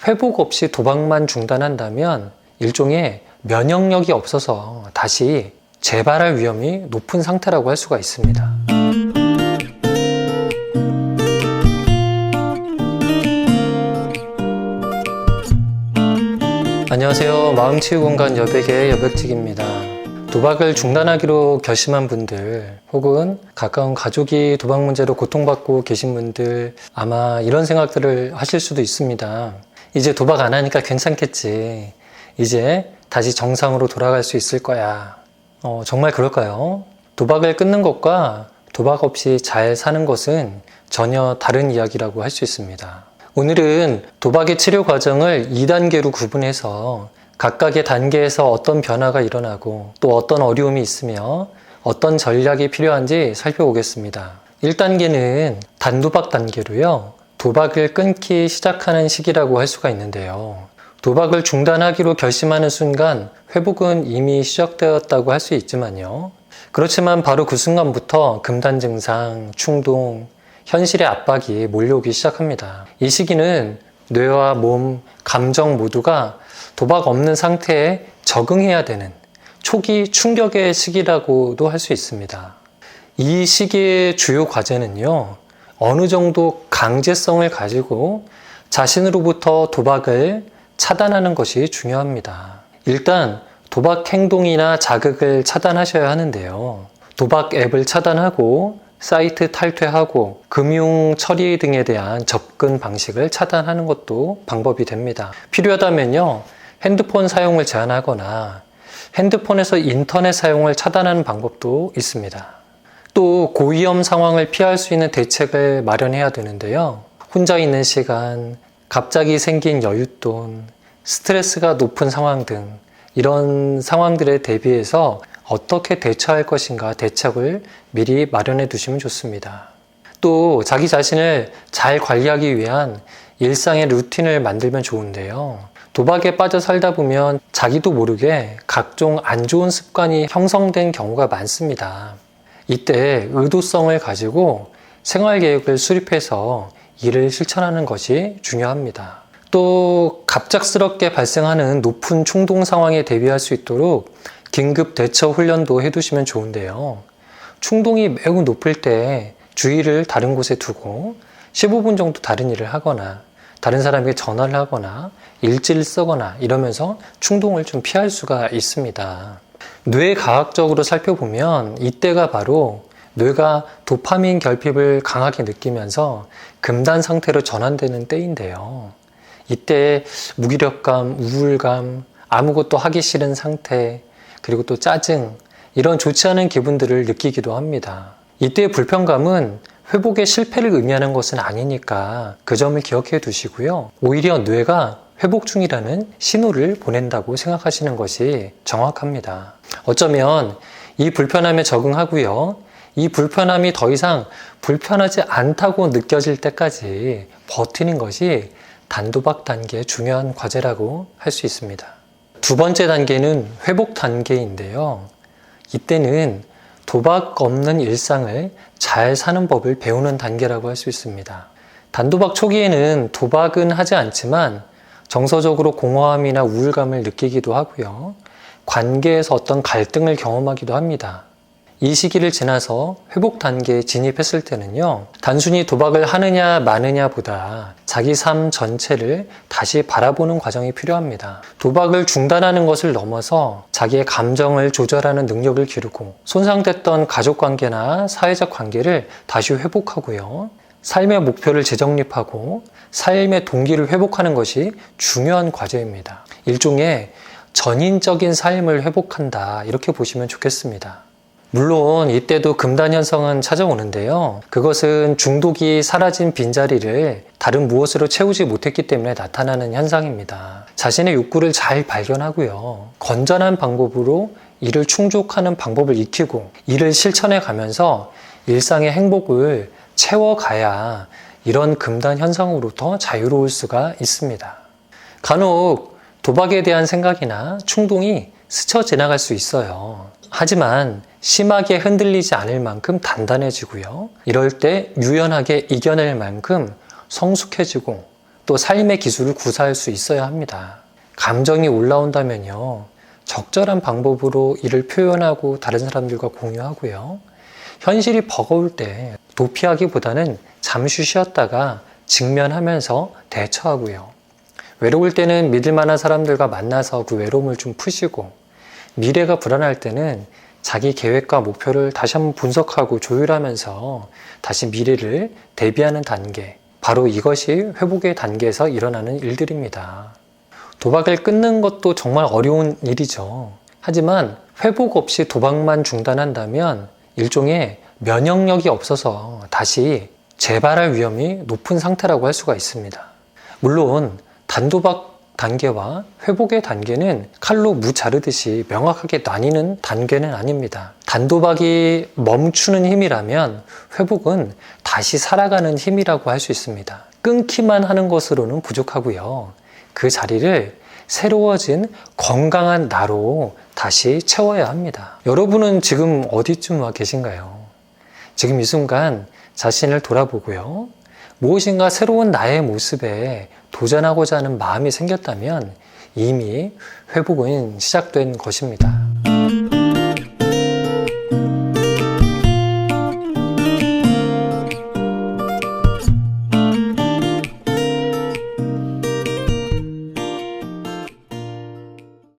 회복 없이 도박만 중단한다면 일종의 면역력이 없어서 다시 재발할 위험이 높은 상태라고 할 수가 있습니다. 안녕하세요. 마음치유공간 여백의 여백직입니다. 도박을 중단하기로 결심한 분들 혹은 가까운 가족이 도박 문제로 고통받고 계신 분들 아마 이런 생각들을 하실 수도 있습니다. 이제 도박 안 하니까 괜찮겠지. 이제 다시 정상으로 돌아갈 수 있을 거야. 정말 그럴까요? 도박을 끊는 것과 도박 없이 잘 사는 것은 전혀 다른 이야기라고 할 수 있습니다. 오늘은 도박의 치료 과정을 2단계로 구분해서 각각의 단계에서 어떤 변화가 일어나고 또 어떤 어려움이 있으며 어떤 전략이 필요한지 살펴보겠습니다. 1단계는 단도박 단계로요. 도박을 끊기 시작하는 시기라고 할 수가 있는데요. 도박을 중단하기로 결심하는 순간 회복은 이미 시작되었다고 할 수 있지만요. 그렇지만 바로 그 순간부터 금단 증상, 충동, 현실의 압박이 몰려오기 시작합니다. 이 시기는 뇌와 몸, 감정 모두가 도박 없는 상태에 적응해야 되는 초기 충격의 시기라고도 할 수 있습니다. 이 시기의 주요 과제는요, 어느 정도 강제성을 가지고 자신으로부터 도박을 차단하는 것이 중요합니다. 일단 도박 행동이나 자극을 차단하셔야 하는데요. 도박 앱을 차단하고 사이트 탈퇴하고 금융 처리 등에 대한 접근 방식을 차단하는 것도 방법이 됩니다. 필요하다면요, 핸드폰 사용을 제한하거나 핸드폰에서 인터넷 사용을 차단하는 방법도 있습니다. 또 고위험 상황을 피할 수 있는 대책을 마련해야 되는데요. 혼자 있는 시간, 갑자기 생긴 여윳돈, 스트레스가 높은 상황 등 이런 상황들에 대비해서 어떻게 대처할 것인가 대책을 미리 마련해 두시면 좋습니다. 또 자기 자신을 잘 관리하기 위한 일상의 루틴을 만들면 좋은데요. 도박에 빠져 살다 보면 자기도 모르게 각종 안 좋은 습관이 형성된 경우가 많습니다. 이때 의도성을 가지고 생활 계획을 수립해서 이를 실천하는 것이 중요합니다. 또 갑작스럽게 발생하는 높은 충동 상황에 대비할 수 있도록 긴급 대처 훈련도 해두시면 좋은데요. 충동이 매우 높을 때 주의를 다른 곳에 두고 15분 정도 다른 일을 하거나 다른 사람에게 전화를 하거나 일지를 쓰거나 이러면서 충동을 좀 피할 수가 있습니다. 뇌과학적으로 살펴보면 이때가 바로 뇌가 도파민 결핍을 강하게 느끼면서 금단 상태로 전환되는 때인데요. 이때 무기력감, 우울감, 아무것도 하기 싫은 상태, 그리고 또 짜증, 이런 좋지 않은 기분들을 느끼기도 합니다. 이때의 불편감은 회복의 실패를 의미하는 것은 아니니까 그 점을 기억해 두시고요. 오히려 뇌가 회복 중이라는 신호를 보낸다고 생각하시는 것이 정확합니다. 어쩌면 이 불편함에 적응하고요. 이 불편함이 더 이상 불편하지 않다고 느껴질 때까지 버티는 것이 단도박 단계의 중요한 과제라고 할 수 있습니다. 두 번째 단계는 회복 단계인데요. 이때는 도박 없는 일상을 잘 사는 법을 배우는 단계라고 할 수 있습니다. 단도박 초기에는 도박은 하지 않지만 정서적으로 공허함이나 우울감을 느끼기도 하고요. 관계에서 어떤 갈등을 경험하기도 합니다. 이 시기를 지나서 회복 단계에 진입했을 때는요, 단순히 도박을 하느냐 마느냐보다 자기 삶 전체를 다시 바라보는 과정이 필요합니다. 도박을 중단하는 것을 넘어서 자기의 감정을 조절하는 능력을 기르고 손상됐던 가족관계나 사회적 관계를 다시 회복하고요. 삶의 목표를 재정립하고 삶의 동기를 회복하는 것이 중요한 과제입니다. 일종의 전인적인 삶을 회복한다, 이렇게 보시면 좋겠습니다. 물론 이때도 금단 현상은 찾아오는데요. 그것은 중독이 사라진 빈자리를 다른 무엇으로 채우지 못했기 때문에 나타나는 현상입니다. 자신의 욕구를 잘 발견하고요. 건전한 방법으로 이를 충족하는 방법을 익히고 이를 실천해 가면서 일상의 행복을 채워가야 이런 금단 현상으로부터 자유로울 수가 있습니다. 간혹 도박에 대한 생각이나 충동이 스쳐 지나갈 수 있어요. 하지만 심하게 흔들리지 않을 만큼 단단해지고요. 이럴 때 유연하게 이겨낼 만큼 성숙해지고 또 삶의 기술을 구사할 수 있어야 합니다. 감정이 올라온다면요, 적절한 방법으로 이를 표현하고 다른 사람들과 공유하고요. 현실이 버거울 때 도피하기보다는 잠시 쉬었다가 직면하면서 대처하고요. 외로울 때는 믿을 만한 사람들과 만나서 그 외로움을 좀 푸시고, 미래가 불안할 때는 자기 계획과 목표를 다시 한번 분석하고 조율하면서 다시 미래를 대비하는 단계, 바로 이것이 회복의 단계에서 일어나는 일들입니다. 도박을 끊는 것도 정말 어려운 일이죠. 하지만 회복 없이 도박만 중단한다면 일종의 면역력이 없어서 다시 재발할 위험이 높은 상태라고 할 수가 있습니다. 물론 단도박 단계와 회복의 단계는 칼로 무 자르듯이 명확하게 나뉘는 단계는 아닙니다. 단도박이 멈추는 힘이라면 회복은 다시 살아가는 힘이라고 할 수 있습니다. 끊기만 하는 것으로는 부족하고요. 그 자리를 새로워진 건강한 나로 다시 채워야 합니다. 여러분은 지금 어디쯤 와 계신가요? 지금 이 순간 자신을 돌아보고요. 무엇인가 새로운 나의 모습에 도전하고자 하는 마음이 생겼다면 이미 회복은 시작된 것입니다.